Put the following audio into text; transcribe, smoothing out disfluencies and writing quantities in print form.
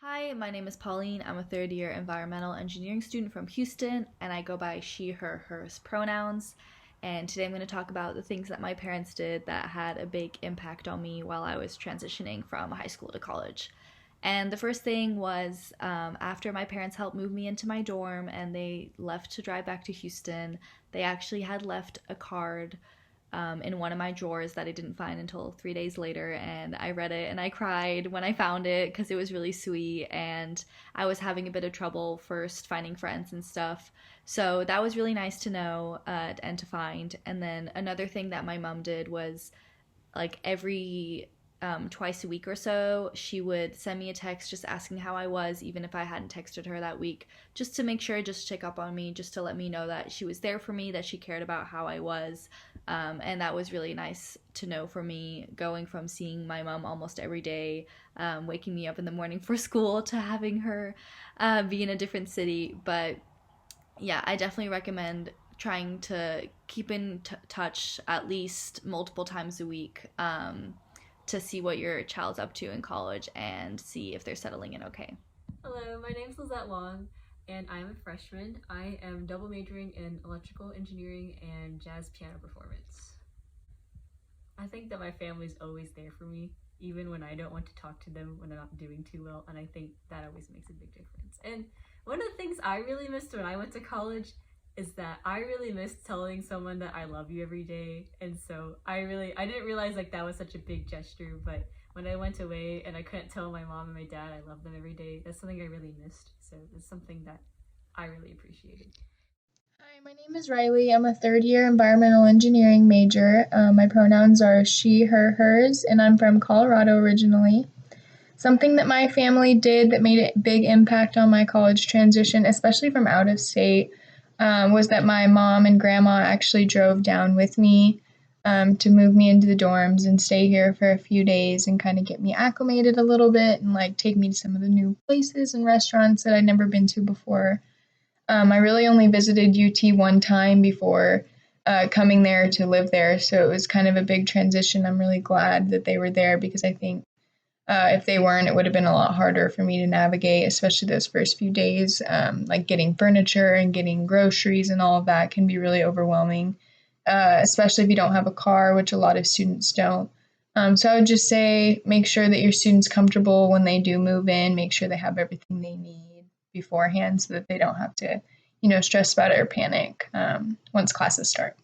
Hi, my name is Pauline. I'm a third year environmental engineering student from Houston, and I go by she, her, hers pronouns. And today I'm going to talk about the things that my parents did that had a big impact on me while I was transitioning from high school to college. And the first thing was after my parents helped move me into my dorm and they left to drive back to Houston, they actually had left a card in one of my drawers that I didn't find until 3 days later. And I read it and I cried when I found it because it was really sweet. And I was having a bit of trouble first finding friends and stuff. So that was really nice to know and to find. And then another thing that my mom did was like every twice a week or so, she would send me a text just asking how I was, even if I hadn't texted her that week, just to make sure, just check up on me, just to let me know that she was there for me, that she cared about how I was. And that was really nice to know for me, going from seeing my mom almost every day, waking me up in the morning for school, to having her be in a different city. But yeah, I definitely recommend trying to keep in touch at least multiple times a week to see what your child's up to in college and see if they're settling in okay. Hello, my name is Lizette Long, and I'm a freshman. I am double majoring in electrical engineering and jazz piano performance. I think that my family's always there for me, even when I don't want to talk to them when I'm not doing too well, and I think that always makes a big difference. And one of the things I really missed when I went to college is that I really missed telling someone that I love you every day. And so I didn't realize like that was such a big gesture, but when I went away and I couldn't tell my mom and my dad I love them every day, that's something I really missed. So it's something that I really appreciated. Hi, my name is Riley. I'm a third year environmental engineering major. My pronouns are she, her, hers, and I'm from Colorado originally. Something that my family did that made a big impact on my college transition, especially from out of state, was that my mom and grandma actually drove down with me to move me into the dorms and stay here for a few days and kind of get me acclimated a little bit and like take me to some of the new places and restaurants that I'd never been to before. I really only visited UT one time before coming there to live there, so it was kind of a big transition. I'm really glad that they were there because I think if they weren't, it would have been a lot harder for me to navigate, especially those first few days. Like getting furniture and getting groceries and all of that can be really overwhelming, especially if you don't have a car, which a lot of students don't. So I would just say make sure that your students comfortable when they do move in. Make sure they have everything they need beforehand so that they don't have to, stress about it or panic once classes start.